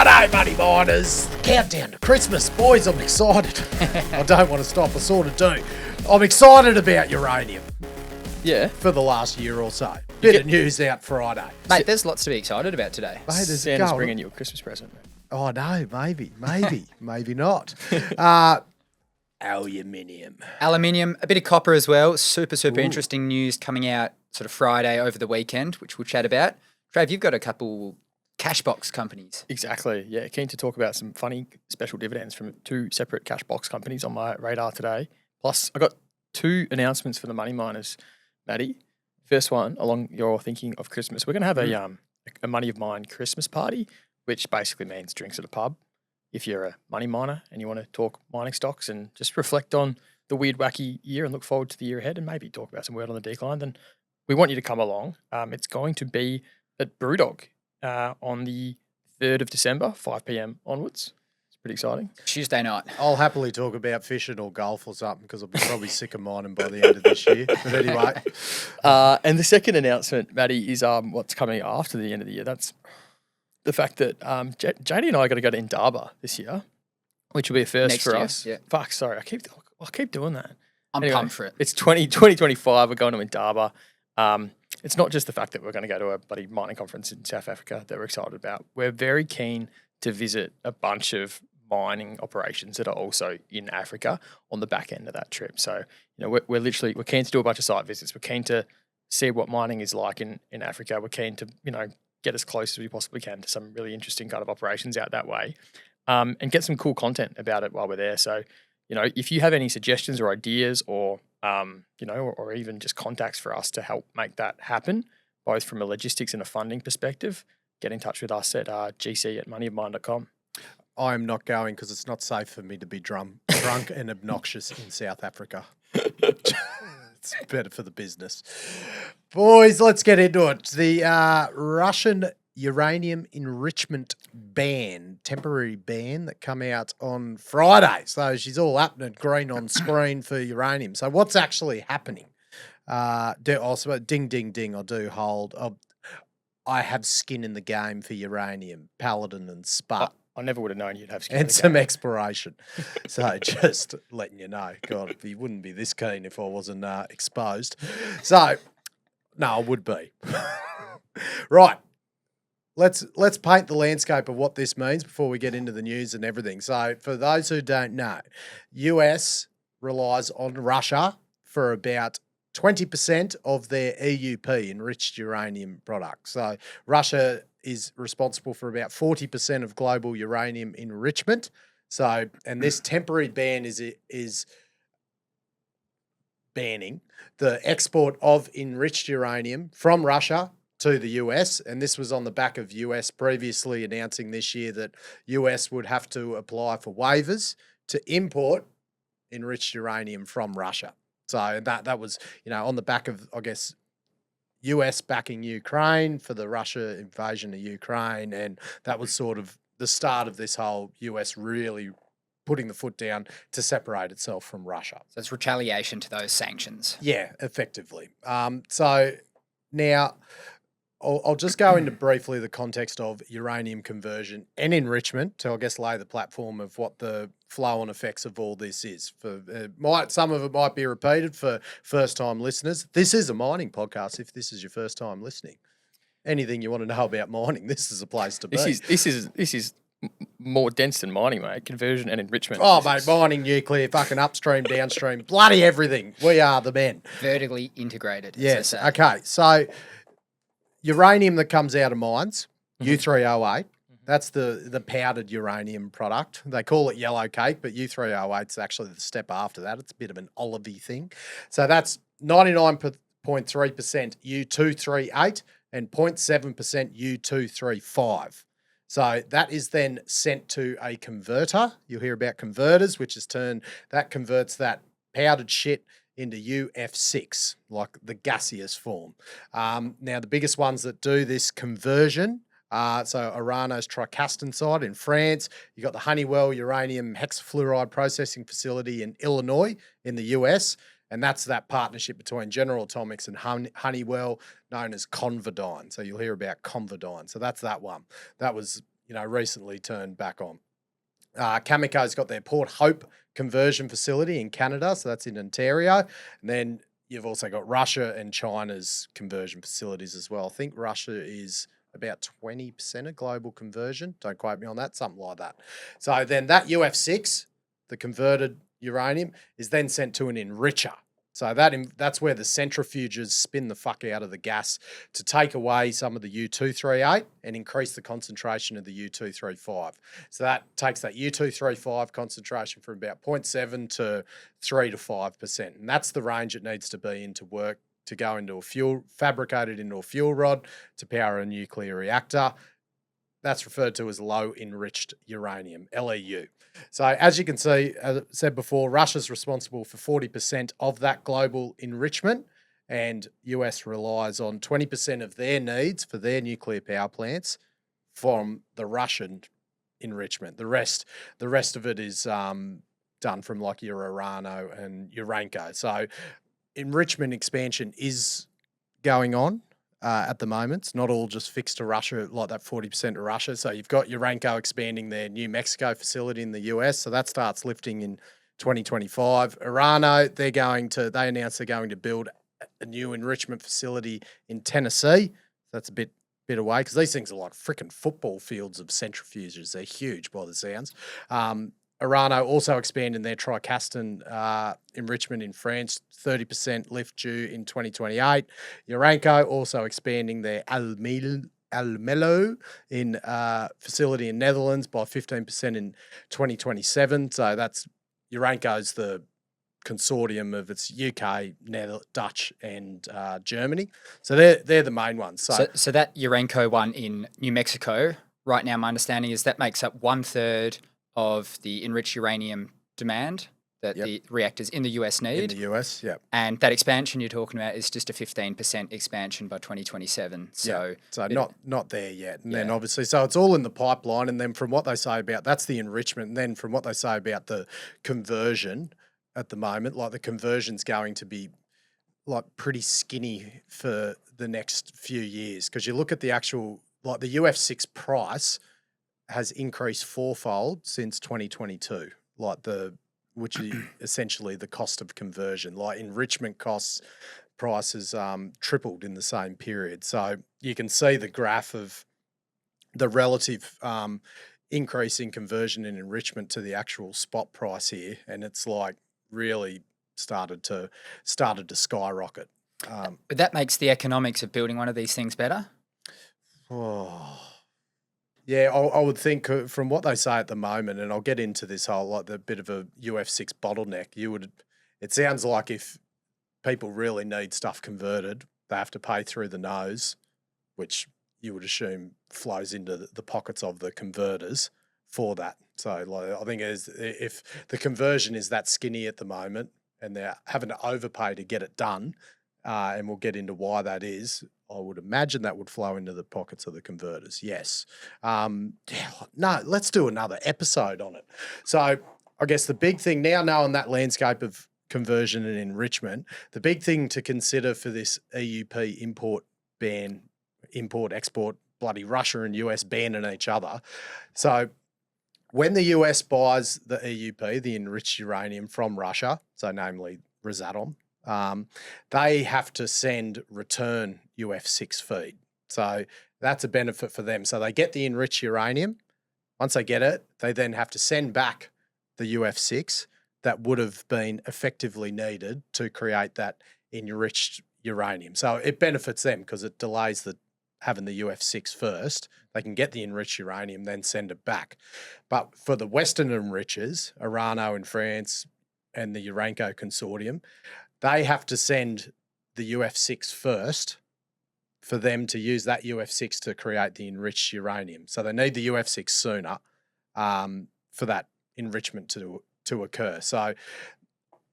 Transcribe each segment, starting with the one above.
Friday, money miners. Countdown to Christmas. Boys, I'm excited. I don't want to stop. I sort of do. I'm excited about uranium. Yeah. For the last year or so. Bit of news out Friday. Mate, there's lots to be excited about today. Mate, there's Santa's bringing you a Christmas present. Oh, no, maybe, maybe not. Aluminium. Aluminium, a bit of copper as well. Super interesting news coming out sort of Friday over the weekend, which we'll chat about. Trav, you've got a couple cash box companies. Exactly. Yeah, keen to talk about some funny special dividends from two separate cash box companies on my radar today. Plus, I got two announcements for the money miners, Maddie. First one, along your thinking of Christmas, we're going to have a Money of Mine Christmas party, which basically means drinks at a pub. If you're a money miner and you want to talk mining stocks and just reflect on the weird, wacky year and look forward to the year ahead and maybe talk about some word on the decline, then we want you to come along. It's going to be at Brewdog on the 3rd of December, 5 p.m. onwards. It's pretty exciting. Tuesday night. I'll happily talk about fishing or golf or something because I'll be probably sick of mining by the end of this year. But anyway. And the second announcement, Maddie, is what's coming after the end of the year. That's the fact that JD and I are going to go to Indaba this year, which will be a first Next for year, us. yeah. Fuck, sorry. I keep doing that. I'm pumped for it. It's 2025. We're going to Indaba. It's not just the fact that we're going to go to a bloody mining conference in South Africa that we're excited about. We're very keen to visit a bunch of mining operations that are also in Africa on the back end of that trip. So, we're keen to do a bunch of site visits. We're keen to see what mining is like in Africa. We're keen to, get as close as we possibly can to some really interesting kind of operations out that way, and get some cool content about it while we're there. So, if you have any suggestions or ideas or, or even just contacts for us to help make that happen, both from a logistics and a funding perspective, get in touch with us at gc@moneyofmine.com. I'm not going because it's not safe for me to be drunk and obnoxious in South Africa. It's better for the business. Boys, let's get into it. The Russian uranium enrichment ban, temporary ban that come out on Friday. So she's all up and green on screen for uranium. So what's actually happening? Ding, ding, ding, I do hold. I have skin in the game for uranium, Paladin and Sput. I never would have known you'd have skin And some exploration. So just letting you know. God, you wouldn't be this keen if I wasn't exposed. So, no, I would be. Right. Let's paint the landscape of what this means before we get into the news and everything. So for those who don't know, US relies on Russia for about 20% of their EUP, enriched uranium products. So Russia is responsible for about 40% of global uranium enrichment. So, and this temporary ban is banning the export of enriched uranium from Russia to the US. And this was on the back of US previously announcing this year that US would have to apply for waivers to import enriched uranium from Russia. So that was, on the back of, I guess, US backing Ukraine for the Russia invasion of Ukraine. And that was sort of the start of this whole US really putting the foot down to separate itself from Russia. So it's retaliation to those sanctions. Yeah, effectively. So now I'll just go into briefly the context of uranium conversion and enrichment to, I guess, lay the platform of what the flow and effects of all this is. For some of it might be repeated for first-time listeners. This is a mining podcast. If this is your first time listening, anything you want to know about mining, this is a place to be. This is more dense than mining, mate. Conversion and enrichment. Oh, mate, mining, nuclear, fucking upstream, downstream, bloody everything. We are the men. Vertically integrated. Yes. Okay. So uranium that comes out of mines, U3O8, that's the powdered uranium product. They call it yellow cake, but U3O8 is actually the step after that. It's a bit of an olivey thing. So that's 99.3% U238 and 0.7% U235. So that is then sent to a converter. You'll hear about converters, which is that converts that powdered shit into UF6, like the gaseous form. Now, the biggest ones that do this conversion, so Orano's Tricastin site in France, you got the Honeywell uranium hexafluoride processing facility in Illinois in the US, and that's that partnership between General Atomics and Honeywell known as Converdyne. So you'll hear about Converdyne. So that's that one. That was recently turned back on. Cameco's got their Port Hope conversion facility in Canada, so that's in Ontario. And then you've also got Russia and China's conversion facilities as well. I think Russia is about 20% of global conversion. Don't quote me on that, something like that. So then that UF6, the converted uranium, is then sent to an enricher. So that's where the centrifuges spin the fuck out of the gas to take away some of the U238 and increase the concentration of the U235. So that takes that U235 concentration from about 0.7 to 3 to 5%. And that's the range it needs to be in to work, to go into a fuel, fabricated into a fuel rod to power a nuclear reactor. That's referred to as low enriched uranium, LEU. So as you can see, as I said before, Russia's responsible for 40% of that global enrichment, and US relies on 20% of their needs for their nuclear power plants from the Russian enrichment. The rest of it is done from like your Urano and Urenco. So enrichment expansion is going on. At the moment, it's not all just fixed to Russia, like that 40% to Russia. So you've got Urenco expanding their New Mexico facility in the US, so that starts lifting in 2025. Urano, they announced they're going to build a new enrichment facility in Tennessee. That's a bit away because these things are like freaking football fields of centrifuges. They're huge by the sounds. Urano also expanding their Tricastin enrichment in France, 30% lift due in 2028. Urenco also expanding their Almelo in facility in Netherlands by 15% in 2027. So that's Urenco's the consortium of its UK, Dutch, and Germany. So they're the main ones. So that Urenco one in New Mexico, right now, my understanding is that makes up 1/3 of the enriched uranium demand that the reactors in the US need. In the US, yeah. And that expansion you're talking about is just a 15% expansion by 2027. So not there yet. And then obviously, so it's all in the pipeline. And then from what they say about, that's the enrichment. And then from what they say about the conversion at the moment, like the conversion's going to be like pretty skinny for the next few years. Because you look at the actual, like the UF6 price has increased fourfold since 2022, which is essentially the cost of conversion. Like enrichment prices tripled in the same period. So you can see the graph of the relative increase in conversion and enrichment to the actual spot price here, and it's like really started to skyrocket. But that makes the economics of building one of these things better. Yeah, I would think from what they say at the moment, and I'll get into this whole like the bit of a UF6 bottleneck. It sounds like if people really need stuff converted, they have to pay through the nose, which you would assume flows into the pockets of the converters for that. So like, I think if the conversion is that skinny at the moment, and they're having to overpay to get it done, and we'll get into why that is. I would imagine that would flow into the pockets of the converters. Yes. No, let's do another episode on it. So I guess the big thing now, knowing that landscape of conversion and enrichment, the big thing to consider for this EUP import-export, bloody Russia and US banning each other. So when the US buys the EUP, the enriched uranium from Russia, so namely Rosatom, they have to send return UF6 feed. So that's a benefit for them. So they get the enriched uranium. Once they get it, they then have to send back the UF6 that would have been effectively needed to create that enriched uranium. So it benefits them because it delays having the UF6 first. They can get the enriched uranium, then send it back. But for the Western enrichers, Urano in France and the Urenco consortium, they have to send the UF6 first for them to use that UF6 to create the enriched uranium. So they need the UF6 sooner for that enrichment to occur. So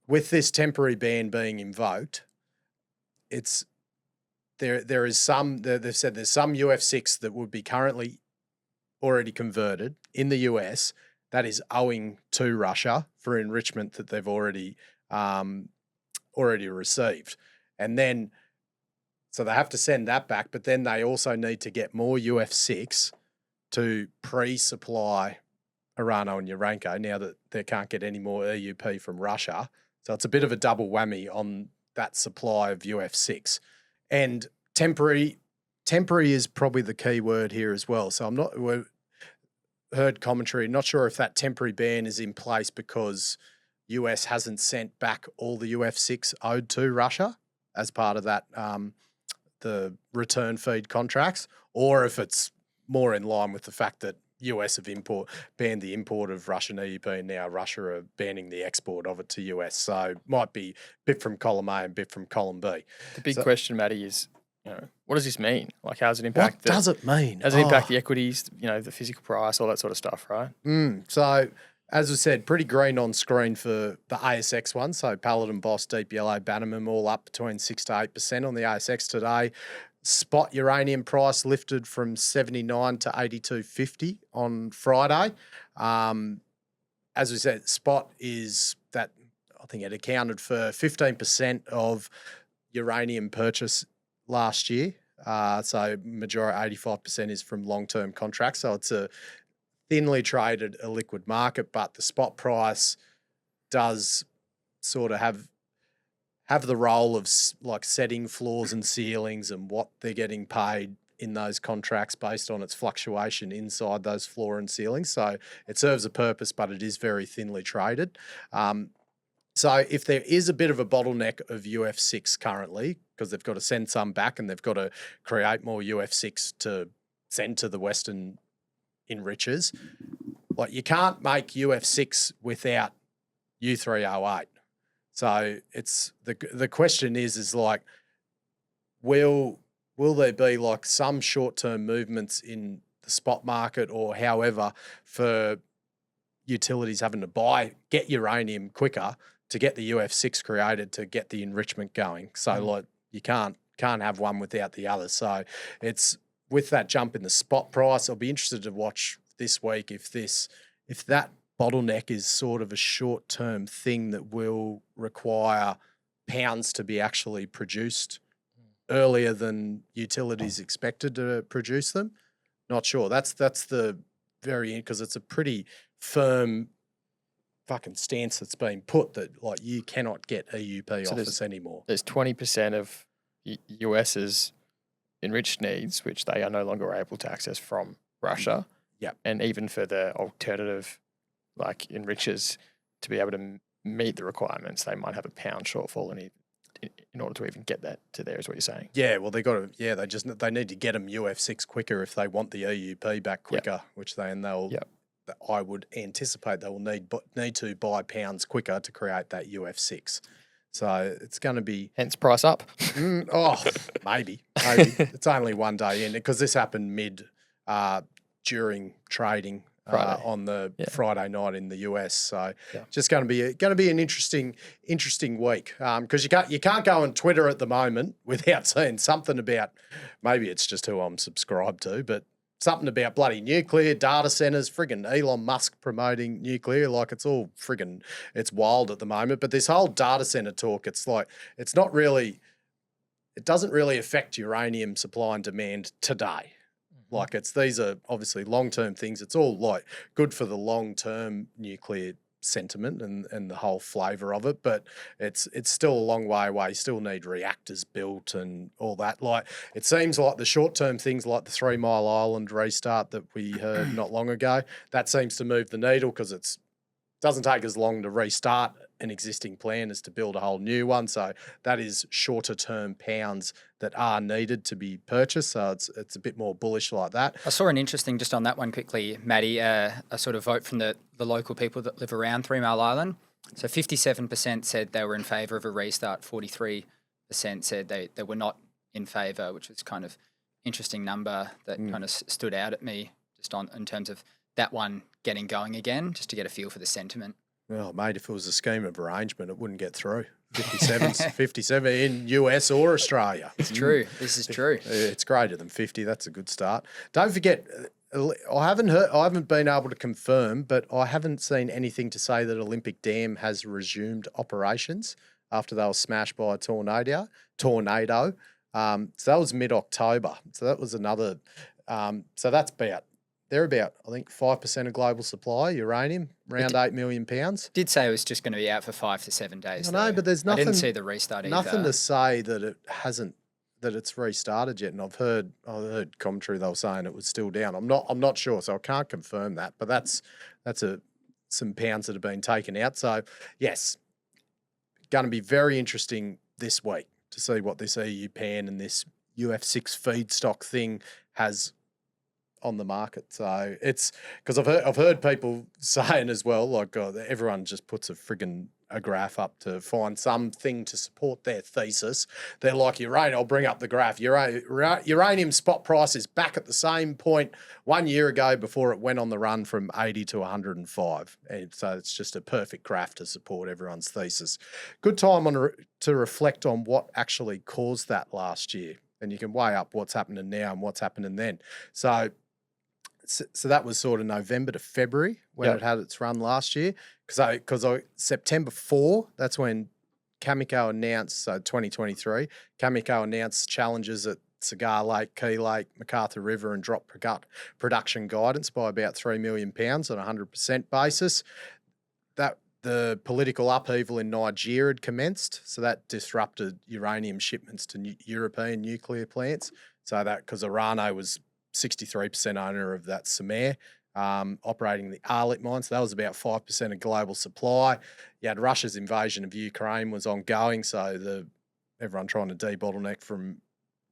with this temporary ban being invoked, there is some, they've said there's some UF6 that would be currently already converted in the US that is owing to Russia for enrichment that they've already received. And then, so they have to send that back, but then they also need to get more UF6 to pre-supply Urano and Uranco now that they can't get any more EUP from Russia. So it's a bit of a double whammy on that supply of UF6. And temporary is probably the key word here as well. So we've heard commentary, not sure if that temporary ban is in place because US hasn't sent back all the UF6 owed to Russia as part of that the return feed contracts, or if it's more in line with the fact that US have banned the import of Russian EUP, and now Russia are banning the export of it to US. So might be a bit from column A and a bit from column B. The big question, Matty, is what does this mean? Like, how does it impact? What does it mean? How does it impact the equities? The physical price, all that sort of stuff, right? So as I said, pretty green on screen for the ASX one. So Paladin, Boss, Deep Yellow, Bannerman all up between 6 to 8% on the ASX today. Spot uranium price lifted from 79 to 82.50 on Friday. As we said, spot is that, I think it accounted for 15% of uranium purchase last year. So majority, 85% is from long-term contracts. So it's a thinly traded, illiquid market, but the spot price does sort of have the role of like setting floors and ceilings and what they're getting paid in those contracts based on its fluctuation inside those floor and ceilings. So it serves a purpose, but it is very thinly traded. So if there is a bit of a bottleneck of UF6 currently, because they've got to send some back and they've got to create more UF6 to send to the Western enrichers, like you can't make UF6 without U308. So it's the question is like, will there be like some short-term movements in the spot market or however for utilities having to get uranium quicker to get the UF6 created to get the enrichment going? So like you can't have one without the other. So it's with that jump in the spot price, I'll be interested to watch this week if that bottleneck is sort of a short-term thing that will require pounds to be actually produced earlier than utilities expected to produce them. Not sure. That's the very end, because it's a pretty firm fucking stance that's been put that like you cannot get EUP off us anymore. There's 20% of US's enriched needs which they are no longer able to access from Russia. Yeah, and even for the alternative like enrichers to be able to meet the requirements, they might have a pound shortfall in order to even get that to there, is what you're saying. Yeah, well, they need to get them UF6 quicker if they want the EUP back quicker, which I would anticipate they will need to buy pounds quicker to create that UF6. So it's going to be hence price up. Maybe it's only one day in, because this happened during trading. On the Friday night in the US, so just going to be an interesting week, because you can't go on Twitter at the moment without seeing something about, maybe it's just who I'm subscribed to, but something about bloody nuclear data centers, friggin' Elon Musk promoting nuclear, like it's wild at the moment. But this whole data center talk, it's like it doesn't really affect uranium supply and demand today. Like these are obviously long-term things. It's all like good for the long-term nuclear sentiment and the whole flavour of it, but it's still a long way away. You still need reactors built and all that. Like it seems like the short-term things like the 3 Mile Island restart that we heard not long ago, that seems to move the needle because it doesn't take as long to restart an existing plan as to build a whole new one. So that is shorter term pounds that are needed to be purchased. So it's a bit more bullish like that. I saw an interesting, just on that one quickly, Maddie, a sort of vote from the local people that live around 3 Mile Island. So 57% said they were in favour of a restart, 43% said they were not in favour, which was kind of interesting number that kind of stood out at me just in terms of that one getting going again, just to get a feel for the sentiment. Well, mate, if it was a scheme of arrangement, it wouldn't get through. 57 in US or Australia. It's true. This is true. It's greater than 50. That's a good start. Don't forget, I haven't been able to confirm, but I haven't seen anything to say that Olympic Dam has resumed operations after they were smashed by a tornado. So that was mid-October. So that was another. So that's about they're about, I think, 5% of global supply, uranium, around 8 million pounds. Did say it was just going to be out for 5 to 7 days. I know, though. but there's I didn't nothing- see the restart Nothing either. to say that it hasn't, that it's restarted yet. And I've heard commentary they were saying it was still down. I'm not sure, so I can't confirm that. But that's some pounds that have been taken out. So yes, going to be very interesting this week to see what this EU pan and this UF6 feedstock thing has on the market. So it's because I've heard people saying as well, like, oh, everyone just puts a graph up to find something to support their thesis. They're like, uranium, I'll bring up the graph. Uranium spot price is back at the same point 1 year ago before it went on the run from 80 to 105. And so it's just a perfect graph to support everyone's thesis. Good time to reflect on what actually caused that last year. And you can weigh up what's happening now and what's happening then. So that was sort of November to February when it had its run last year. Because September 4, that's when Cameco announced, so 2023, Cameco announced challenges at Cigar Lake, Key Lake, MacArthur River, and dropped production guidance by about 3 million pounds on a 100% basis. That the political upheaval in Nigeria had commenced, so that disrupted uranium shipments to European nuclear plants. So that because Orano was 63% owner of that Samare, operating the Arlit mine. So that was about 5% of global supply. You had Russia's invasion of Ukraine was ongoing, so everyone trying to debottleneck from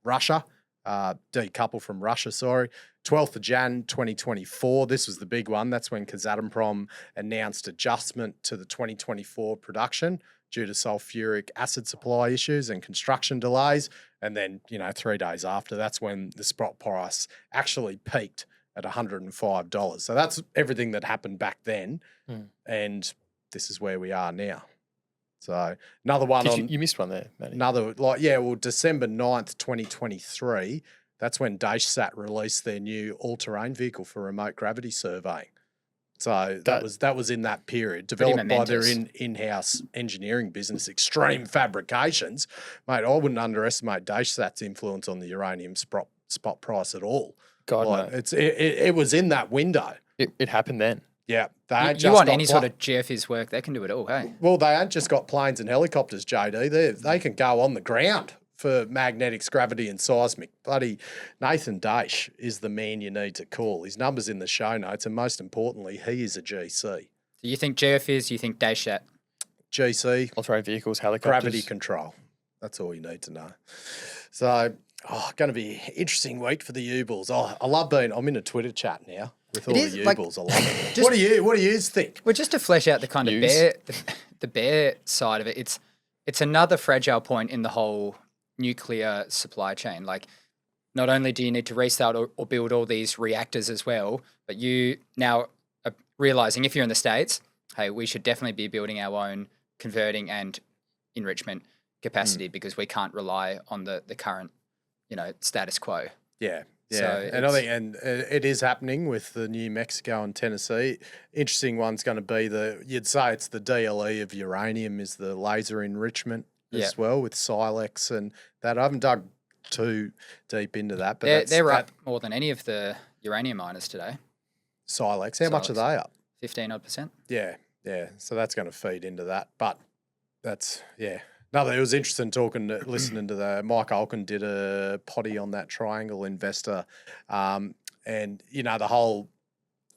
Russia, decouple from Russia, sorry. 12th of Jan 2024, this was the big one. That's when Kazatomprom announced adjustment to the 2024 production due to sulfuric acid supply issues and construction delays. And then, 3 days after, that's when the spot price actually peaked at $105. So that's everything that happened back then. And this is where we are now. So another one you missed one there, Matty. December 9th, 2023, that's when DaishSat released their new all-terrain vehicle for remote gravity surveying. So that was in that period, developed by their in-house engineering business, Extreme Fabrications. Mate, I wouldn't underestimate DaishSat's influence on the uranium spot price at all. God, no. It was in that window. It happened then. Yeah. You want any sort of GFIS work, they can do it all, hey? Well, they ain't just got planes and helicopters, JD. They can go on the ground for magnetics, gravity and seismic. Bloody Nathan Daish is the man you need to call. His number's in the show notes, and most importantly, he is a GC. So you think GFIS, you think DaishSat? GC. All-terrain vehicles, helicopters. Gravity control. That's all you need to know. So, going to be an interesting week for the U-Bulls. I'm in a Twitter chat now with all the U-Bulls. I love it. What do you think? Well, just to flesh out the kind of the bear side of it, it's another fragile point in the whole nuclear supply chain. Like, not only do you need to restart or build all these reactors as well, but you now are realizing if you're in the States, hey, we should definitely be building our own converting and enrichment capacity because we can't rely on the current, status quo. Yeah. Yeah, So and I think it is happening with the New Mexico and Tennessee. Interesting one's going to be you'd say it's the DLE of uranium is the laser enrichment as well with Silex and that. I haven't dug too deep into that, but they're up more than any of the uranium miners today. Silex, how much are they up? 15-odd%. Yeah. So that's going to feed into that, but that's No, it was interesting listening to Mike Olkin did a potty on that Triangle Investor, and the whole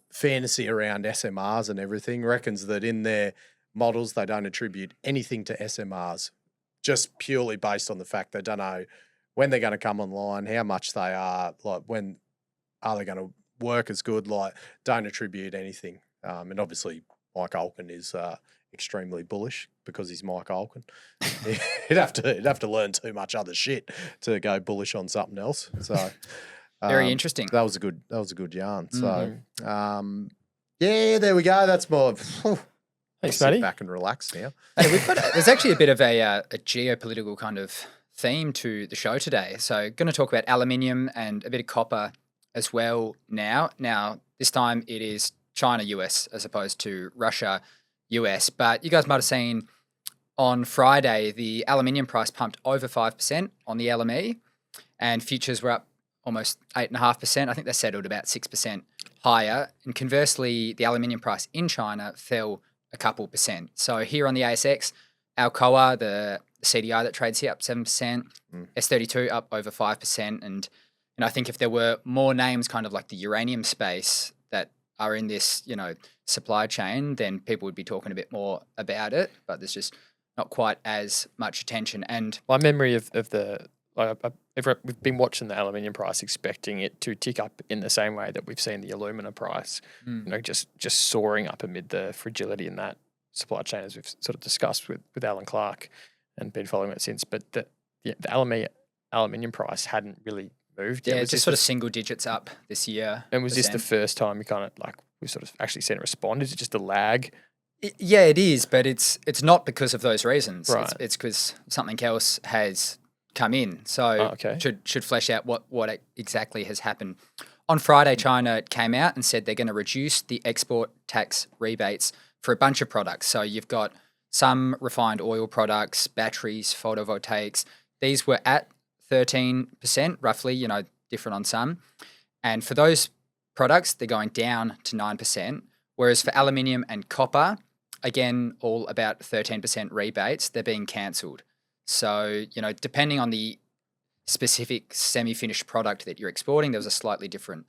fantasy around SMRs and everything. Reckons that in their models they don't attribute anything to SMRs, just purely based on the fact they don't know when they're going to come online, how much they are, like when are they going to work as good. Like, don't attribute anything. And obviously Mike Olkin is extremely bullish because he's Mike Olkin. He'd have to learn too much other shit to go bullish on something else. So very interesting. That was a good yarn. So there we go. That's my Thanks, sit Matty. back and relax now. Hey, there's actually a bit of a geopolitical kind of theme to the show today. So going to talk about aluminium and a bit of copper as well now. Now, this time it is China-US as opposed to Russia-US. But you guys might have seen on Friday, the aluminium price pumped over 5% on the LME and futures were up almost 8.5%. I think they settled about 6% higher. And conversely, the aluminium price in China fell a couple percent. So here on the ASX, Alcoa, the CDI that trades here, up 7%, S32 up over 5%. And I think if there were more names kind of like the uranium space that are in this, supply chain, then people would be talking a bit more about it. But there's just not quite as much attention. And my memory of the we've been watching the aluminium price, expecting it to tick up in the same way that we've seen the alumina price, just soaring up amid the fragility in that supply chain, as we've sort of discussed with Alan Clark and been following it since. But the aluminium price hadn't really moved. Yeah, it's just sort of single digits up this year. And was this the first time we kind of we've sort of actually seen it respond? Is it just a lag? Yeah, it is, but it's not because of those reasons. Right. It's because something else has come in. So should flesh out what exactly has happened. On Friday, China came out and said they're going to reduce the export tax rebates for a bunch of products. So you've got some refined oil products, batteries, photovoltaics. These were at 13%, roughly, different on some. And for those products, they're going down to 9%. Whereas for aluminium and copper, again, all about 13% rebates, they're being cancelled. So, depending on the specific semi-finished product that you're exporting, there was a slightly different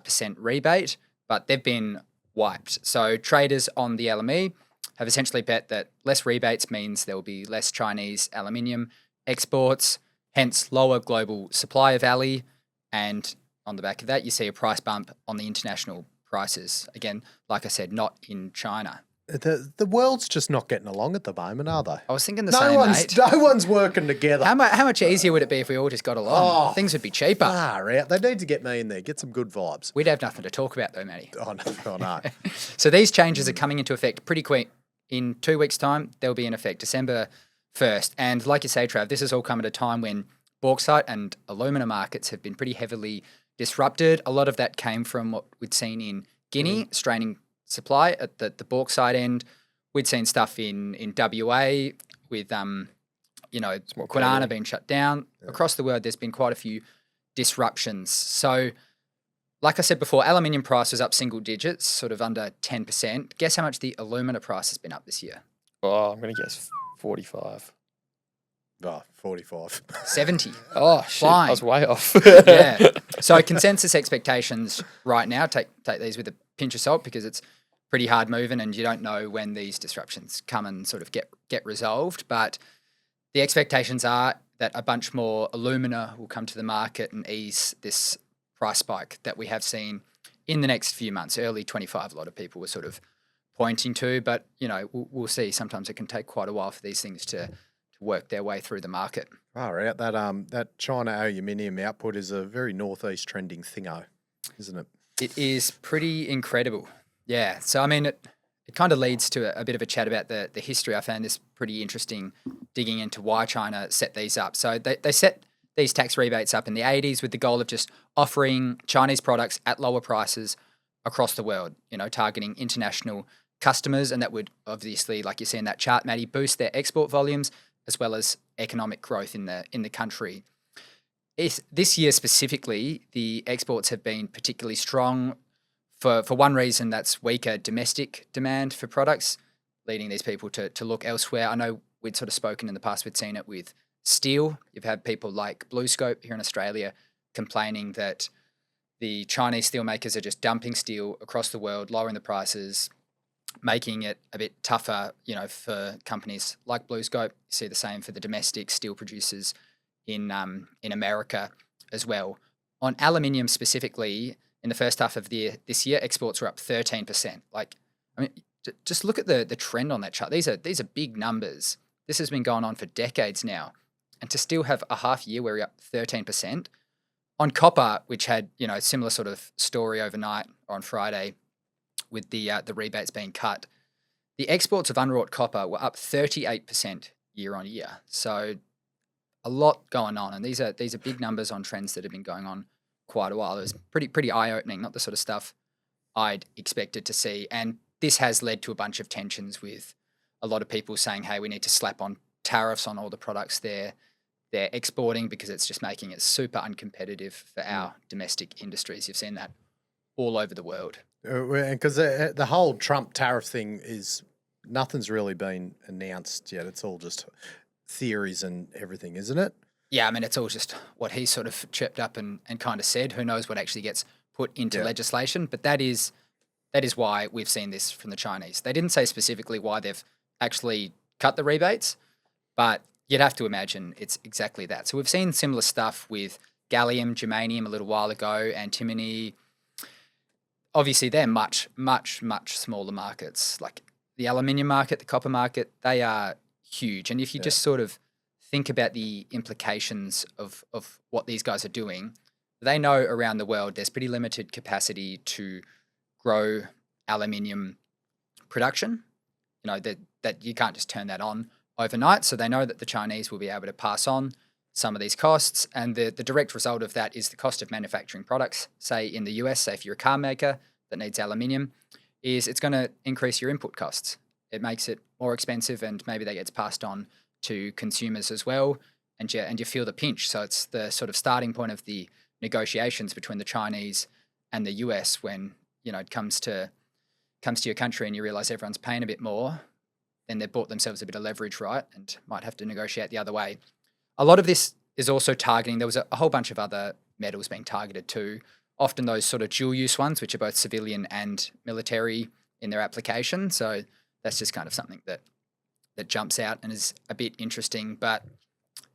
percent rebate, but they've been wiped. So traders on the LME have essentially bet that less rebates means there will be less Chinese aluminium exports, hence lower global supply of Ali. And on the back of that, you see a price bump on the international prices. Again, like I said, not in China. The world's just not getting along at the moment, are they? I was thinking the same, mate. No one's working together. How much easier would it be if we all just got along? Things would be cheaper. Far out. They need to get me in there. Get some good vibes. We'd have nothing to talk about though, Matty. Oh, no. So these changes are coming into effect pretty quick. In 2 weeks' time, they'll be in effect December 1st. And like you say, Trav, this has all come at a time when bauxite and alumina markets have been pretty heavily disrupted. A lot of that came from what we'd seen in Guinea, straining supply at the bauxite end. We'd seen stuff in WA with, Kwinana being shut down. Yeah. Across the world, there's been quite a few disruptions. So, like I said before, aluminium price was up single digits, sort of under 10%. Guess how much the alumina price has been up this year? Oh, I'm going to guess 45. Oh, 45. 70. Oh, shit. Flying. I was way off. Yeah. So consensus expectations right now, take these with a pinch of salt because it's pretty hard moving and you don't know when these disruptions come and sort of get resolved. But the expectations are that a bunch more alumina will come to the market and ease this price spike that we have seen in the next few months. Early 25, a lot of people were sort of pointing to, but, we'll see. Sometimes it can take quite a while for these things to work their way through the market. Right, that China aluminium output is a very northeast trending thingo, isn't it? It is pretty incredible. Yeah. So, I mean, it kind of leads to a bit of a chat about the history. I found this pretty interesting, digging into why China set these up. So they set these tax rebates up in the 80s with the goal of just offering Chinese products at lower prices across the world, targeting international customers. And that would obviously, like you see in that chart, Matty, boost their export volumes as well as economic growth in the country. This year specifically, the exports have been particularly strong. For one reason, that's weaker domestic demand for products, leading these people to look elsewhere. I know we'd sort of spoken in the past, we'd seen it with steel. You've had people like BlueScope here in Australia complaining that the Chinese steel makers are just dumping steel across the world, lowering the prices, making it a bit tougher, for companies like BlueScope. You see the same for the domestic steel producers in America as well. On aluminium specifically, in the first half of this year, exports were up 13%. Just look at the trend on that chart. These are big numbers. This has been going on for decades now. And to still have a half year where we're up 13%. On copper, which had, a similar sort of story overnight or on Friday with the rebates being cut, the exports of unwrought copper were up 38% year on year. So a lot going on. And these are big numbers on trends that have been going on quite a while. It was pretty eye-opening, not the sort of stuff I'd expected to see. And this has led to a bunch of tensions with a lot of people saying, hey, we need to slap on tariffs on all the products they're exporting because it's just making it super uncompetitive for our domestic industries. You've seen that all over the world. Because the whole Trump tariff thing is nothing's really been announced yet. It's all just theories and everything, isn't it? Yeah, I mean, it's all just what he sort of chipped up and kind of said. Who knows what actually gets put into legislation? But that is why we've seen this from the Chinese. They didn't say specifically why they've actually cut the rebates, but you'd have to imagine it's exactly that. So we've seen similar stuff with gallium, germanium a little while ago, antimony. Obviously, they're much, much, much smaller markets. Like the aluminium market, the copper market, they are huge. And if you just sort of think about the implications of what these guys are doing, they know around the world there's pretty limited capacity to grow aluminium production. You know, that you can't just turn that on overnight. So they know that the Chinese will be able to pass on some of these costs. And the direct result of that is the cost of manufacturing products, say in the US, say if you're a car maker that needs aluminium, is it's going to increase your input costs. It makes it more expensive, and maybe that gets passed on to consumers as well, and you feel the pinch. So it's the sort of starting point of the negotiations between the Chinese and the US when, you know, it comes to your country and you realize everyone's paying a bit more, then they've bought themselves a bit of leverage, right, and might have to negotiate the other way. A lot of this is also targeting, there was a whole bunch of other metals being targeted too, often those sort of dual use ones, which are both civilian and military in their application. So that's just kind of something that jumps out and is a bit interesting. But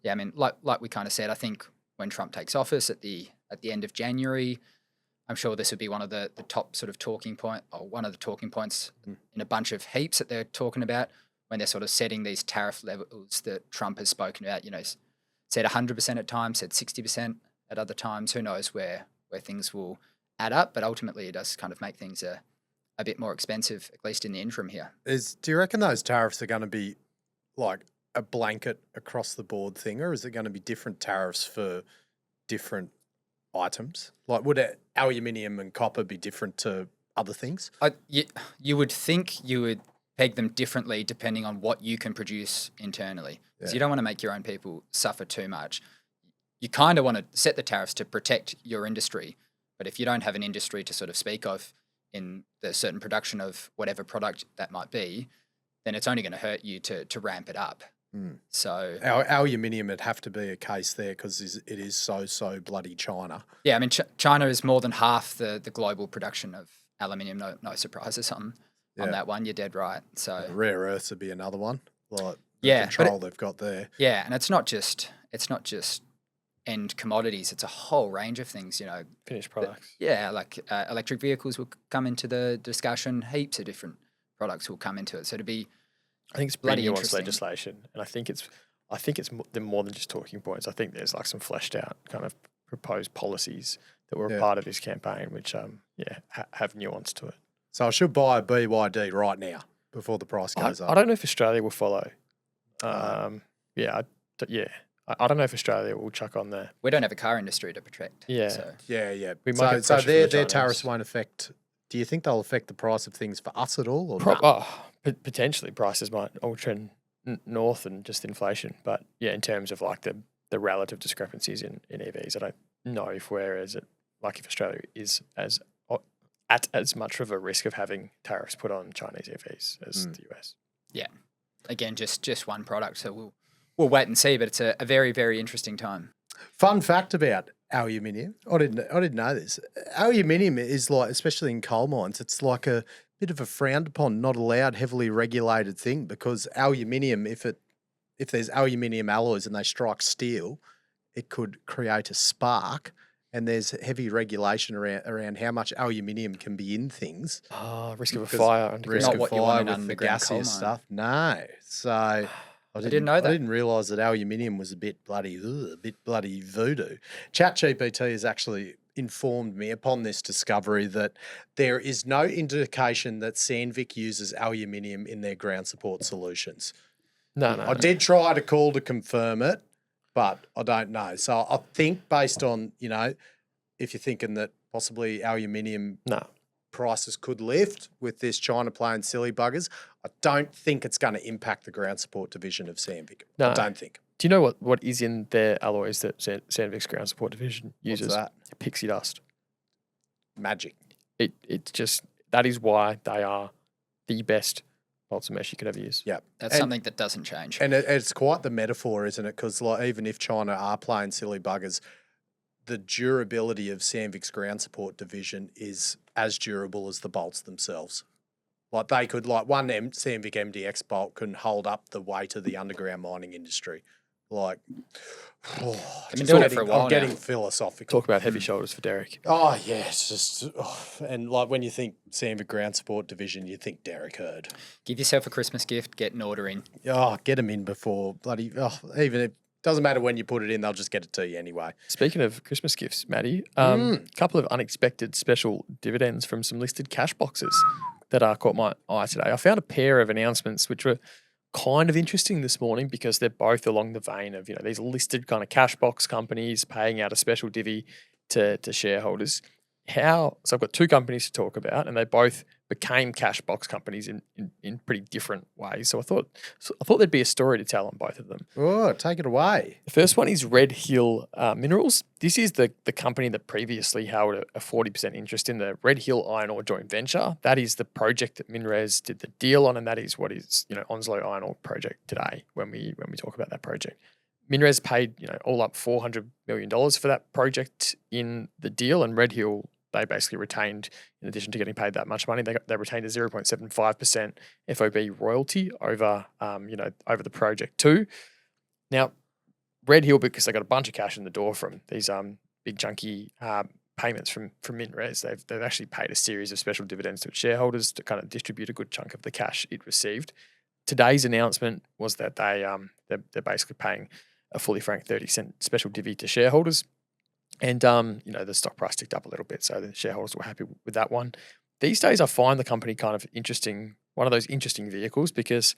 yeah, I mean, like we kind of said, I think when Trump takes office at the end of January, I'm sure this would be one of the top sort of talking point, or one of the talking points in a bunch of heaps that they're talking about when they're sort of setting these tariff levels that Trump has spoken about. You know, said 100% at times, said 60% at other times. Who knows where things will add up? But ultimately, it does kind of make things a bit more expensive, at least in the interim here. Do you reckon those tariffs are going to be like a blanket across the board thing, or is it going to be different tariffs for different items? Like, would aluminium and copper be different to other things? You would think you would peg them differently depending on what you can produce internally. Because you don't want to make your own people suffer too much. You kind of want to set the tariffs to protect your industry. But if you don't have an industry to sort of speak of in the certain production of whatever product that might be, then it's only going to hurt you to ramp it up. So aluminium would have to be a case there because it is so bloody China. Yeah, I mean, China is more than half the global production of aluminium. No surprises on that one. You're dead right. So rare earths would be another one. Like the control they've got there. Yeah, and it's not just end commodities. It's a whole range of things. You know, finished products. Like electric vehicles will come into the discussion. Heaps of different products will come into it. So I think it's bloody nuanced legislation, and I think it's more than just talking points. I think there's like some fleshed out kind of proposed policies that were a part of this campaign, which have nuance to it. So I should buy a BYD right now before the price goes up. I don't know if Australia will follow. I don't know if Australia will chuck on there. We don't have a car industry to protect. Yeah. So. Yeah. We might so their tariffs won't affect. Do you think they'll affect the price of things for us at all? Or potentially prices might all trend north and just inflation. But yeah, in terms of like the relative discrepancies in EVs, I don't know if if Australia is at as much of a risk of having tariffs put on Chinese EVs as the US. Yeah. Again, just one product. So we'll wait and see, but it's a very, very interesting time. Fun fact about aluminium. I didn't know this. Aluminium is like, especially in coal mines, it's like a bit of a frowned upon, not allowed, heavily regulated thing, because aluminium, if there's aluminium alloys and they strike steel, it could create a spark, and there's heavy regulation around how much aluminium can be in things. Risk of a fire. Not what you want in with the underground coal gaseous mine. stuff. No. So I didn't know that. I didn't realise that aluminium was a bit bloody voodoo. ChatGPT has actually informed me upon this discovery that there is no indication that Sandvik uses aluminium in their ground support solutions. No. I did try to call to confirm it, but I don't know. So I think based on, if you're thinking that possibly aluminium prices could lift with this China playing silly buggers, I don't think it's going to impact the ground support division of Sandvik. No. I don't think. Do you know what is in their alloys that Sandvik's ground support division uses? What's that? Pixie dust. Magic. it's just that is why they are the best bolts and mesh you could ever use. Yeah. That's something that doesn't change. And it's quite the metaphor, isn't it? Because like, even if China are playing silly buggers, the durability of Sandvik's ground support division is as durable as the bolts themselves. Like they could, like one Sandvik MDX bolt can hold up the weight of the underground mining industry. Like, been doing it for a while I'm getting now. philosophical. Talk about heavy shoulders for Derek. Oh yeah, it's just and like when you think Sandvik ground support division, you think Derek Hurd. Give yourself a Christmas gift, get an order in. Oh, get them in before bloody. Oh, even if doesn't matter when you put it in, they'll just get it to you anyway. Speaking of Christmas gifts, Matty, couple of unexpected special dividends from some listed cash boxes that caught my eye today. I found a pair of announcements which were kind of interesting this morning because they're both along the vein of, these listed kind of cash box companies paying out a special divvy to shareholders. So I've got two companies to talk about, and they both became cash box companies in pretty different ways. So I thought there'd be a story to tell on both of them. Oh, take it away. The first one is Red Hill Minerals. This is the company that previously held a 40% interest in the Red Hill Iron Ore joint venture. That is the project that MinRes did the deal on, and that is what is Onslow Iron Ore project today when we talk about that project. MinRes paid all up $400 million for that project in the deal, and Red Hill, they basically retained, in addition to getting paid that much money, they retained a 0.75% FOB royalty over over the project too. Now, Red Hill, because they got a bunch of cash in the door from these big chunky payments from MinRes, they've actually paid a series of special dividends to its shareholders to kind of distribute a good chunk of the cash it received. Today's announcement was that they're basically paying a fully franked 30-cent special divvy to shareholders. And, the stock price ticked up a little bit, so the shareholders were happy with that one. These days, I find the company kind of interesting, one of those interesting vehicles because,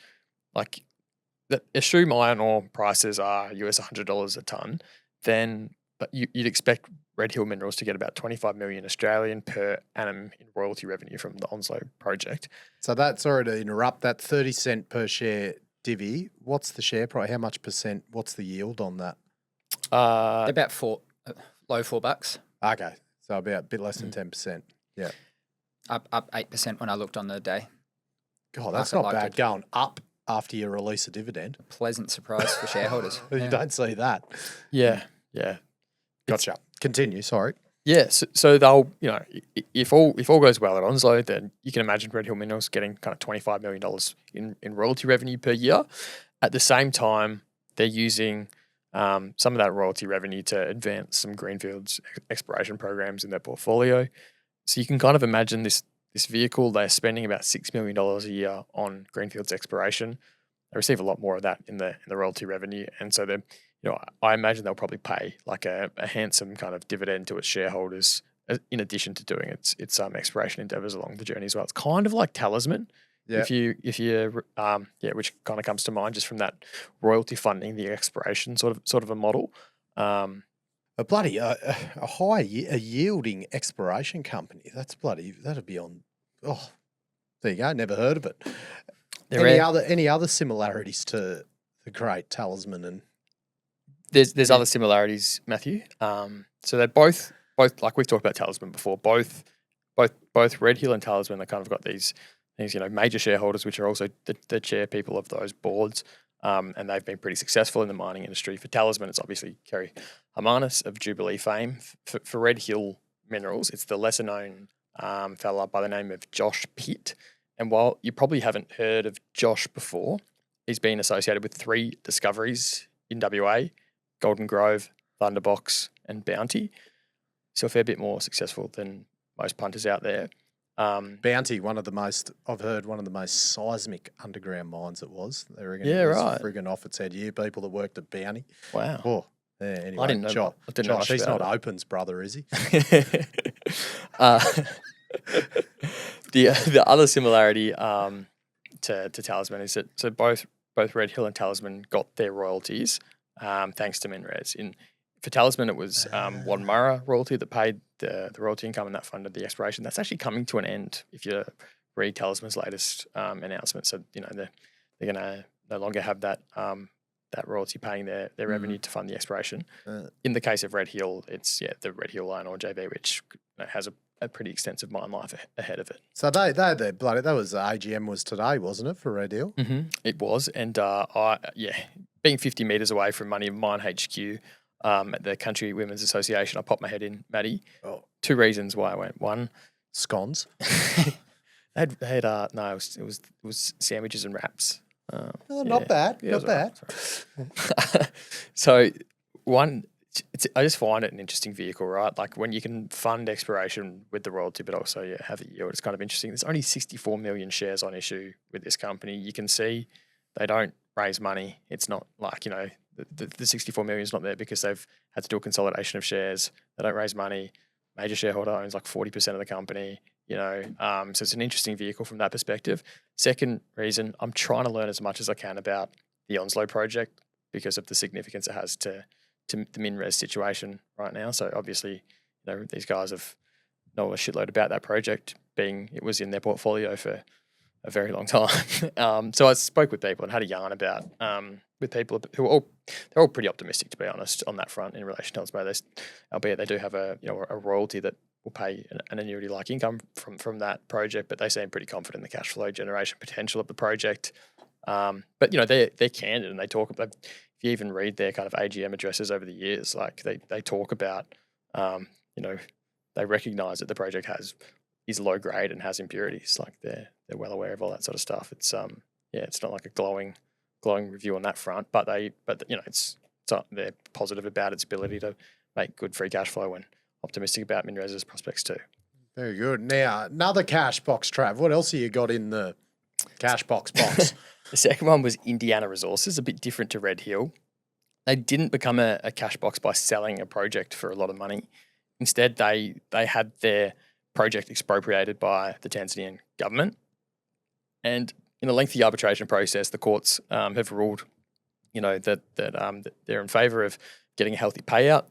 like, assume iron ore prices are US $100 a ton, then you'd expect Red Hill Minerals to get about 25 million Australian per annum in royalty revenue from the Onslow project. So that, sorry to interrupt, that 30-cent per share divvy, what's the share price? How much percent? What's the yield on that? They're about low $4. Okay, so about a bit less than 10%. Yeah. Up 8% when I looked on the day. God, that's Market not liked bad. it. Going up after you release a dividend. Pleasant surprise for shareholders. You don't see that. Yeah. Gotcha. Continue, sorry. Yeah, so they'll, if all goes well at Onslow, then you can imagine Red Hill Minerals getting kind of $25 million in royalty revenue per year. At the same time, they're using some of that royalty revenue to advance some greenfields exploration programs in their portfolio. So you can kind of imagine this vehicle, they're spending about $6 million a year on greenfields exploration. They receive a lot more of that in the royalty revenue, and so they're, I imagine they'll probably pay like a handsome kind of dividend to its shareholders in addition to doing its exploration endeavors along the journey as well. It's kind of like Talisman. Yeah. If you which kind of comes to mind just from that royalty funding the exploration sort of a model. A bloody a yielding exploration company. That'd be on. Oh, there you go. Never heard of it. Any other similarities to the great Talisman and? There's other similarities, Matthew. So they're both like we've talked about Talisman before. Both Red Hill and Talisman, they kind of got these major shareholders, which are also the chair people of those boards, and they've been pretty successful in the mining industry. For Talisman, it's obviously Kerry Harmanis of Jubilee fame. For Red Hill Minerals, it's the lesser known fella by the name of Josh Pitt. And while you probably haven't heard of Josh before, he's been associated with 3 discoveries in WA: Golden Grove, Thunderbox, and Bounty. So a fair bit more successful than most punters out there. Bounty, I've heard one of the most seismic underground mines it was. They reckon Yeah, it was right. friggin' off its head. You people that worked at Bounty. Wow. Oh, yeah, anyway. I didn't know. Josh, I didn't know much he's about not it. Open's brother, is he? The other similarity to Talisman is that so both Red Hill and Talisman got their royalties thanks to MinRes. For Talisman, it was Wanmara royalty that paid the royalty income, and that funded the exploration. That's actually coming to an end if you read Talisman's latest announcement. So they're going to no longer have that royalty paying their revenue to fund the exploration. In the case of Red Hill, it's the Red Hill Iron Ore JV, which has a a pretty extensive mine life ahead of it. So they bloody, that was AGM was today, wasn't it, for Red Hill? It was, and being 50 metres away from Money Mine HQ at the Country Women's Association, I popped my head in, Maddie. Oh. 2 reasons why I went. One, scones. they had no, it was sandwiches and wraps. Not bad, not bad. Right. So one, I just find it an interesting vehicle, right? Like when you can fund exploration with the royalty, but also have a yield. It's kind of interesting. There's only 64 million shares on issue with this company. You can see they don't raise money. It's not like, the 64 million is not there because they've had to do a consolidation of shares. They don't raise money. Major shareholder owns like 40% of the company, so it's an interesting vehicle from that perspective. Second reason, I'm trying to learn as much as I can about the Onslow project because of the significance it has to the MinRes situation right now. So obviously, these guys have know a shitload about that project, being it was in their portfolio for a very long time. So I spoke with people and had a yarn about with people who they're all pretty optimistic, to be honest, on that front in relation to Onslow. Albeit they do have a royalty that will pay an annuity-like income from that project, but they seem pretty confident in the cash flow generation potential of the project. But they're candid and they talk about. If you even read their kind of AGM addresses over the years, like they talk about, they recognise that the project is low grade and has impurities. Like they're well aware of all that sort of stuff. It's it's not like a glowing review on that front, but they're positive about its ability to make good free cash flow and optimistic about MinRes's prospects too. Very good. Now another cash box, Trav. What else have you got in the cash box? The second one was Indiana Resources, a bit different to Red Hill. They didn't become a cash box by selling a project for a lot of money. Instead, they had their project expropriated by the Tanzanian government. And in a lengthy arbitration process, the courts have ruled, that they're in favour of getting a healthy payout.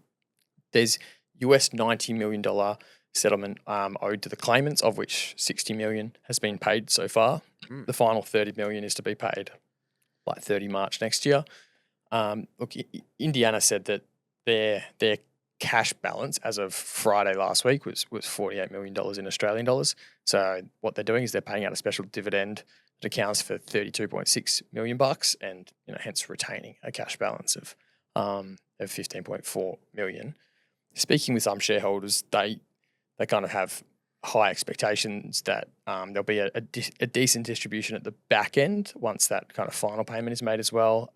There's $90 million settlement owed to the claimants, of which $60 million has been paid so far. The final $30 million is to be paid like 30 March next year. Look, Indiana said that their cash balance as of Friday last week was $48 million in Australian dollars. So what they're doing is they're paying out a special dividend that accounts for $32.6 million and hence retaining a cash balance of $15.4 million. Speaking with some shareholders, they kind of have high expectations that there'll be a decent distribution at the back end once that kind of final payment is made as well.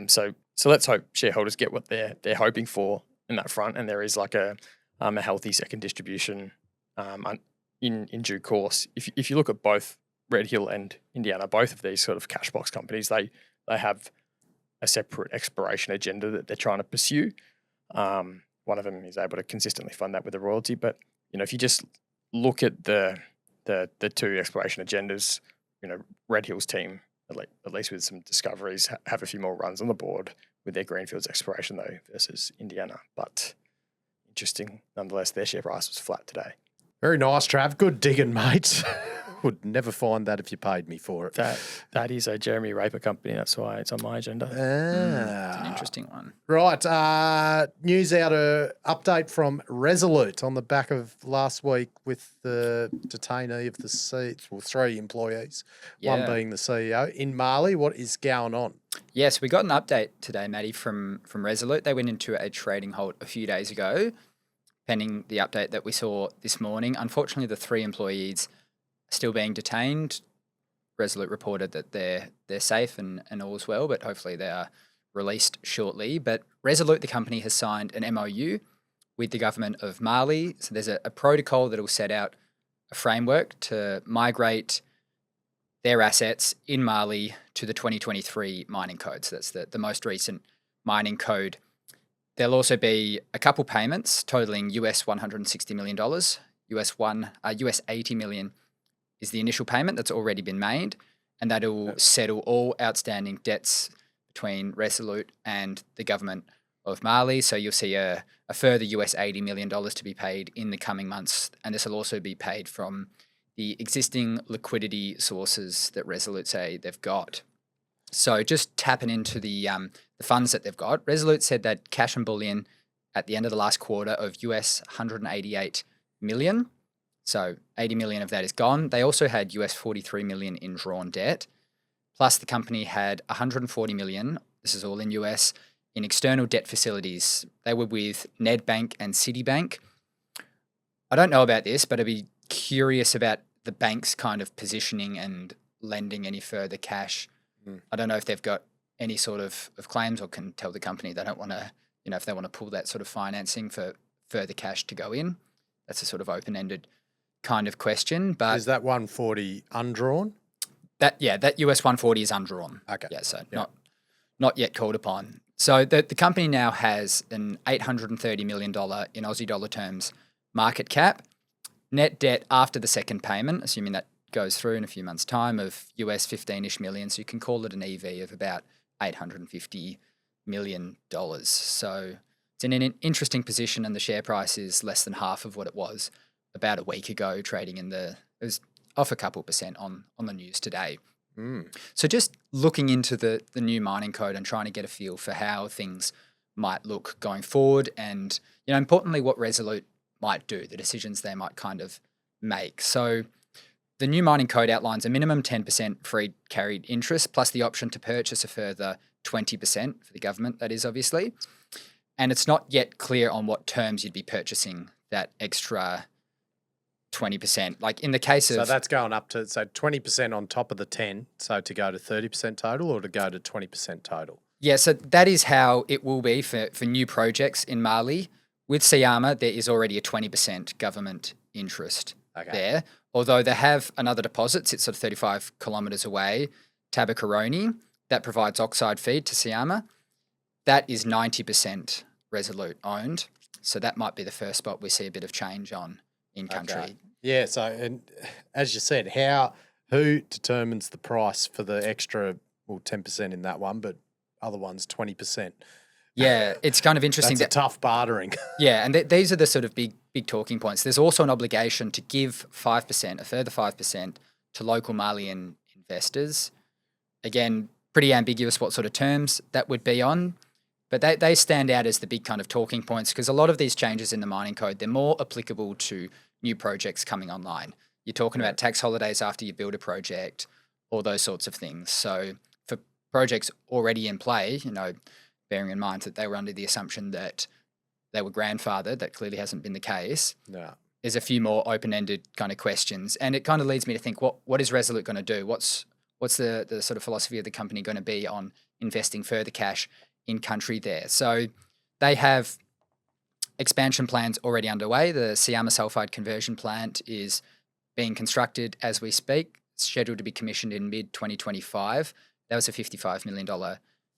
So let's hope shareholders get what they're hoping for in that front, and there is like a healthy second distribution in due course. If you look at both Red Hill and Indiana, both of these sort of cash box companies, they have a separate exploration agenda that they're trying to pursue. One of them is able to consistently fund that with a royalty, but if you just look at the two exploration agendas, Red Hill's team, at least with some discoveries, have a few more runs on the board with their greenfields exploration though versus Indiana. But interesting nonetheless, their share price was flat today. Very nice, Trav. Good digging, mate. Would never find that if you paid me for it. That is a Jeremy Raper company. That's why it's on my agenda. It's an interesting one. Right. News update from Resolute on the back of last week with the detainee of the seats, well, 3 employees, one being the CEO in Mali. What is going on? Yes, we got an update today, Maddie, from Resolute. They went into a trading halt a few days ago, pending the update that we saw this morning. Unfortunately, the 3 employees still being detained. Resolute reported that they're safe and all is well, but hopefully they are released shortly. But Resolute, the company, has signed an MOU with the government of Mali. So there's a protocol that will set out a framework to migrate their assets in Mali to the 2023 mining code. So that's the most recent mining code. There'll also be a couple payments totaling US $160 million. US 80 million is the initial payment that's already been made, and that'll settle all outstanding debts between Resolute and the government of Mali. So you'll see a further US $80 million to be paid in the coming months, and this will also be paid from the existing liquidity sources that Resolute say they've got. So just tapping into the funds that they've got, Resolute said that cash and bullion at the end of the last quarter of US 188 million. So 80 million of that is gone. They also had US 43 million in drawn debt. Plus the company had 140 million, this is all in US, in external debt facilities. They were with Nedbank and Citibank. I don't know about this, but I'd be curious about the bank's kind of positioning and lending any further cash. I don't know if they've got any sort of claims or can tell the company they don't want to, if they want to pull that sort of financing for further cash to go in. That's a sort of open-ended kind of question. But is that 140 undrawn? That US 140 is undrawn. Okay. Yeah, so not yet called upon. So the company now has an $830 million in Aussie dollar terms market cap. Net debt after the second payment, assuming that goes through in a few months' time, of US 15-ish million. So you can call it an EV of about $850 million. So it's in an interesting position, and the share price is less than half of what it was about a week ago, trading it was off a couple percent on the news today. So just looking into the new mining code and trying to get a feel for how things might look going forward, and importantly what Resolute might do, the decisions they might kind of make. So the new mining code outlines a minimum 10% free carried interest plus the option to purchase a further 20% for the government, that is obviously. And it's not yet clear on what terms you'd be purchasing that extra 20%. Like in the case of... So that's going up to 20% on top of the 10, so to go to 30% total or to go to 20% total? Yeah, so that is how it will be for new projects in Mali. With Syama, there is already a 20% government interest there. Although they have another deposit, sits sort of 35 kilometres away, Tabakoroni, that provides oxide feed to Syama. That is 90% Resolute owned. So that might be the first spot we see a bit of change on in country. Okay. Yeah, so and as you said, who determines the price for the extra, 10% in that one, but other ones 20%? Yeah, it's kind of interesting. That's a tough bartering. Yeah, and these are the sort of big talking points. There's also an obligation to give 5%, a further 5% to local Malian investors. Again, pretty ambiguous what sort of terms that would be on, but they stand out as the big kind of talking points because a lot of these changes in the mining code, they're more applicable to new projects coming online. You're talking about tax holidays after you build a project, all those sorts of things. So for projects already in play, bearing in mind that they were under the assumption that they were grandfathered, that clearly hasn't been the case. No. There's a few more open-ended kind of questions. And it kind of leads me to think, what is Resolute going to do? What's the sort of philosophy of the company going to be on investing further cash in country there? So they have expansion plans already underway. The Syama sulfide conversion plant is being constructed as we speak. It's scheduled to be commissioned in mid-2025. That was a $55 million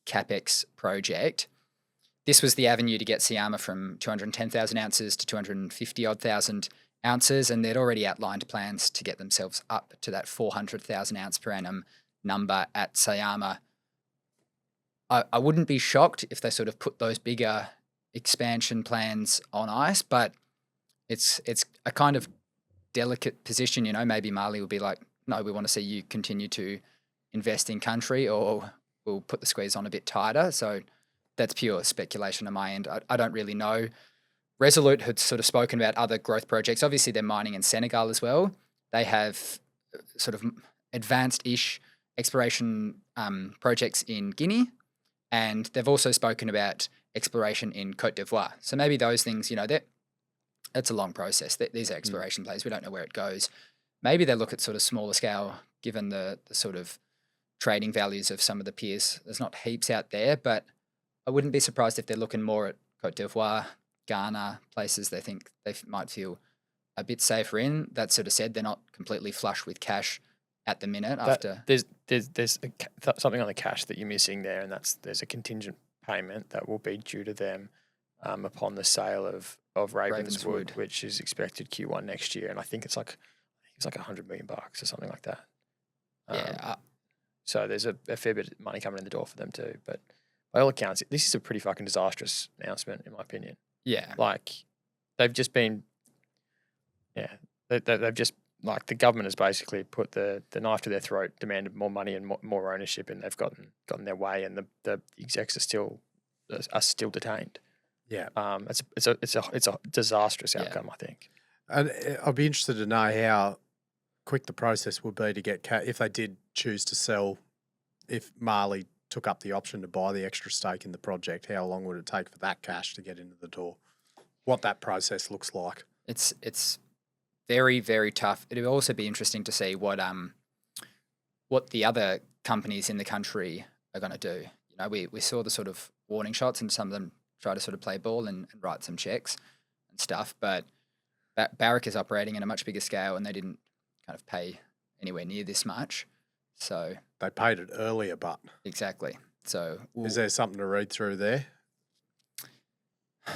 CapEx project. This was the avenue to get Syama from 210,000 ounces to 250-odd thousand ounces, and they'd already outlined plans to get themselves up to that 400,000 ounce per annum number at Syama. I wouldn't be shocked if they sort of put those bigger expansion plans on ice, but it's a kind of delicate position. Maybe Mali will be like, no, we want to see you continue to invest in country, or we'll put the squeeze on a bit tighter. So that's pure speculation on my end. I don't really know. Resolute had sort of spoken about other growth projects. Obviously, they're mining in Senegal as well. They have sort of advanced-ish exploration projects in Guinea, and they've also spoken about exploration in Côte d'Ivoire. So maybe those things, that's a long process. These are exploration plays. We don't know where it goes. Maybe they look at sort of smaller scale, given the sort of trading values of some of the peers. There's not heaps out there, but I wouldn't be surprised if they're looking more at Côte d'Ivoire, Ghana, places they think they might feel a bit safer in. That sort of said, they're not completely flush with cash at the minute. There's something on the cash that you're missing there, and there's a contingent payment that will be due to them upon the sale of Ravenswood, which is expected Q1 next year, and I think it's like $100 million or something like that. So there's a fair bit of money coming in the door for them too. But by all accounts, this is a pretty fucking disastrous announcement, in my opinion. Yeah, they've just been, they've just the government has basically put the knife to their throat, demanded more money and more ownership, and they've gotten their way, and the execs are still detained. Yeah. It's a disastrous outcome, I think. And I'd be interested to know how quick the process would be to get if they did choose to sell, if Mali took up the option to buy the extra stake in the project, how long would it take for that cash to get into the door? What that process looks like. It's very, very tough. It would also be interesting to see what the other companies in the country are going to do. You know, we saw the sort of warning shots, and some of them try to sort of play ball and write some checks and stuff. But Barrick is operating at a much bigger scale, and they didn't kind of pay anywhere near this much. So they paid it earlier, but exactly. So is there something to read through there?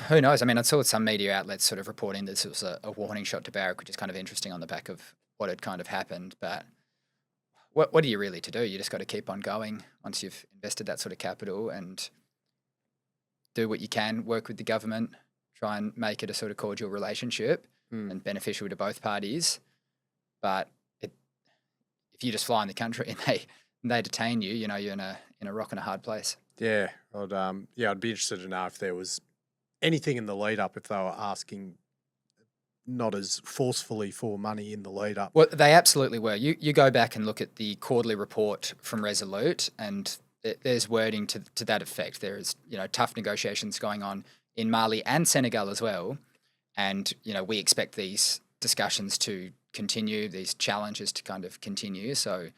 Who knows? I mean, I saw some media outlets sort of reporting this was a warning shot to Barrick, which is kind of interesting on the back of what had kind of happened. But what are you really to do? You just got to keep on going once you've invested that sort of capital and do what you can, work with the government, try and make it a sort of cordial relationship and beneficial to both parties. But if you just fly in the country and they detain you, you know, you're in a rock and a hard place. Yeah, I'd be interested to know if there was anything in the lead up, if they were asking not as forcefully for money in the lead up. Well, they absolutely were. You go back and look at the quarterly report from Resolute, and there's wording to that effect. There is, you know, tough negotiations going on in Mali and Senegal as well. And, you know, we expect these discussions to continue, these challenges to kind of continue. So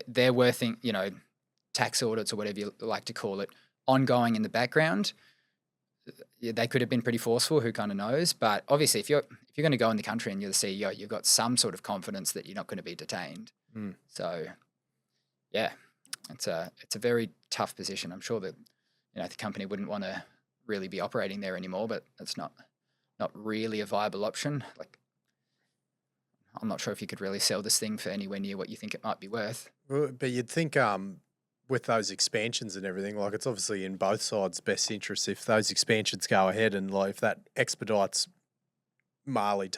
they're worth, you know, tax audits or whatever you like to call it, ongoing in the background. They could have been pretty forceful, who kind of knows. But obviously, if you're going to go in the country and you're the CEO, you've got some sort of confidence that you're not going to be detained. So, yeah, it's a very tough position. I'm sure that, you know, the company wouldn't want to really be operating there anymore, but it's not really a viable option. Like, I'm not sure if you could really sell this thing for anywhere near what you think it might be worth. But you'd think with those expansions and everything, like, it's obviously in both sides' best interest if those expansions go ahead, and like if that expedites Mali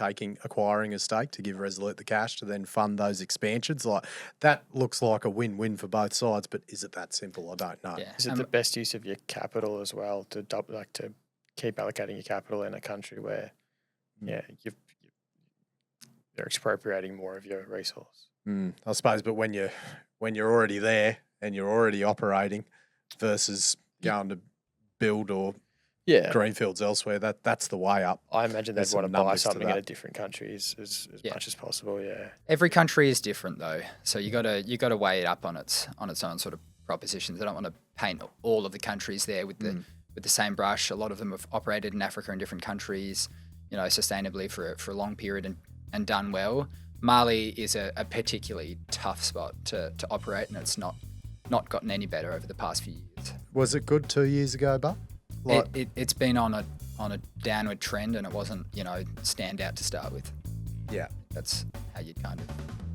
acquiring a stake to give Resolute the cash to then fund those expansions, like that looks like a win-win for both sides. But is it that simple? I don't know. Yeah. Is it the best use of your capital as well to keep allocating your capital in a country where, they're expropriating more of your resource? I suppose, but when you're already there and you're already operating versus going to build or greenfields elsewhere, that's the way up. I imagine they'd want to buy something in a different country as much as possible. Yeah. Every country is different though, so you got to weigh it up on its own sort of propositions. I don't want to paint all of the countries there with the same brush. A lot of them have operated in Africa in different countries, you know, sustainably for a long period and done well. Mali is a particularly tough spot to operate, and it's not gotten any better over the past few years. Was it good 2 years ago, but it's been on a downward trend, and it wasn't, you know, stand out to start with. Yeah, that's how you'd kind of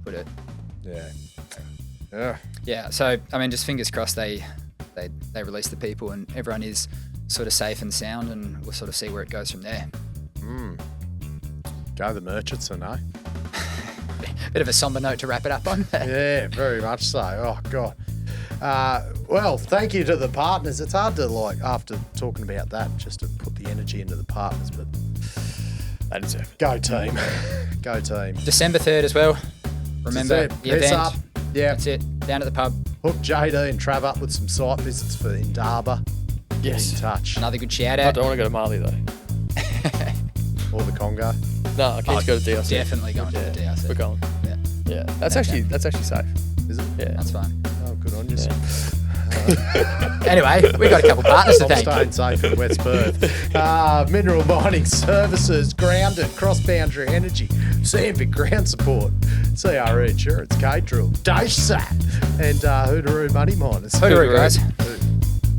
put it. Yeah. So I mean, just fingers crossed they release the people and everyone is sort of safe and sound, and we'll sort of see where it goes from there. Go the merchants, I know. Bit of a somber note to wrap it up on. Yeah, very much so. Oh, God. Well, thank you to the partners. It's hard to, like, after talking about that, just to put the energy into the partners, but they deserve it. Go team. Go team. December 3rd as well. Remember the event. Up. Yeah. That's it. Down at the pub. Hook JD and Trav up with some site visits for Indaba. Yes. Get in touch. Another good shout I out. don't want to go to Mali though. Or the Congo. No, I can't go to DRC. Definitely going to the DRC. We're going. Yeah. That's actually safe. Is it? Yeah. That's fine. Oh, good on you. Anyway, we've got a couple partners to thank. I'm staying safe in West Perth. Mineral Mining Services, Grounded, CrossBoundary Energy, Sandvik Ground Support, CRE Insurance, K-Drill, DashSat, and Hoodaroo Money Miners. Hoodaroo, guys.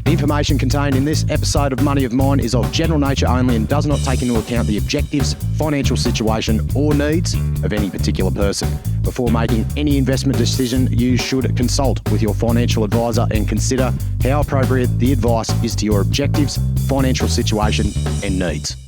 The information contained in this episode of Money of Mine is of general nature only and does not take into account the objectives, financial situation or needs of any particular person. Before making any investment decision, you should consult with your financial advisor and consider how appropriate the advice is to your objectives, financial situation and needs.